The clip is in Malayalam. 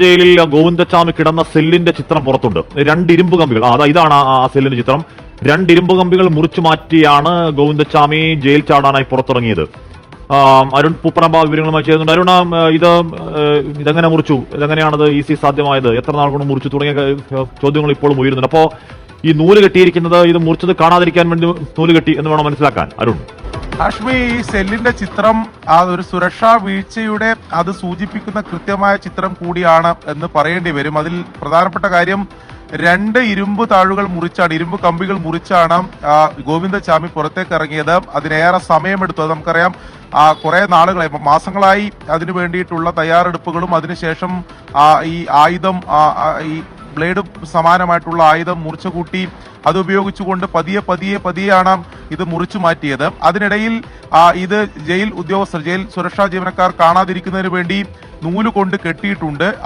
ജയിലിൽ ഗോവിന്ദച്ചാമി കിടന്ന സെല്ലിന്റെ ചിത്രം പുറത്തുണ്ട്. 2 ഇരുമ്പ് കമ്പികൾ, ഇതാണ് ആ സെല്ലിന്റെ ചിത്രം. 2 ഇരുമ്പ് കമ്പികൾ മുറിച്ചു മാറ്റിയാണ് ഗോവിന്ദച്ചാമി ജയിൽ ചാടാനായി പുറത്തിറങ്ങിയത്. അരുൺ പൂപ്പറമ്പ വിവരങ്ങളുമായി ചെയ്യുന്നുണ്ട്. അരുൺ, ഇതെങ്ങനെ മുറിച്ചു? ഇതെങ്ങനെയാണത് ഈസി സാധ്യമായത്? എത്ര നാൾ കൊണ്ട് മുറിച്ചു? തുടങ്ങിയ ചോദ്യങ്ങൾ ഇപ്പോഴും ഉയരുന്നുണ്ട്. അപ്പോ ഈ നൂല് കെട്ടിയിരിക്കുന്നത് ഇത് മുറിച്ചത് കാണാതിരിക്കാൻ വേണ്ടി നൂല് കെട്ടി എന്ന് വേണം മനസ്സിലാക്കാൻ. അരുൺ, ഹാഷ്മി, ഈ സെല്ലിന്റെ ചിത്രം ഒരു സുരക്ഷാ വീഴ്ചയുടെ അത് സൂചിപ്പിക്കുന്ന കൃത്യമായ ചിത്രം കൂടിയാണ് എന്ന് പറയേണ്ടി വരും. അതിൽ പ്രധാനപ്പെട്ട കാര്യം 2 ഇരുമ്പ് താഴുകൾ മുറിച്ചാണ്, ഇരുമ്പ് കമ്പികൾ മുറിച്ചാണ് ഗോവിന്ദച്ചാമി പുറത്തേക്ക് ഇറങ്ങിയത്. അതിനേറെ സമയമെടുത്തു. അത് നമുക്കറിയാം, കുറെ നാളുകളായി, മാസങ്ങളായി അതിനു വേണ്ടിയിട്ടുള്ള തയ്യാറെടുപ്പുകളും അതിനുശേഷം ഈ ആയുധം, ഈ ബ്ലേഡ് സമാനമായിട്ടുള്ള ആയുധം മുറിച്ചു കൂട്ടി അത് ഉപയോഗിച്ചുകൊണ്ട് പതിയെയാണ് ഇത് മുറിച്ചു മാറ്റിയത്. അതിനിടയിൽ ഇത് ജയിൽ ഉദ്യോഗസ്ഥർ, ജയിൽ സുരക്ഷാ ജീവനക്കാർ കാണാതിരിക്കുന്നതിന് വേണ്ടി നൂല് കൊണ്ട് കെട്ടിയിട്ടുണ്ട്.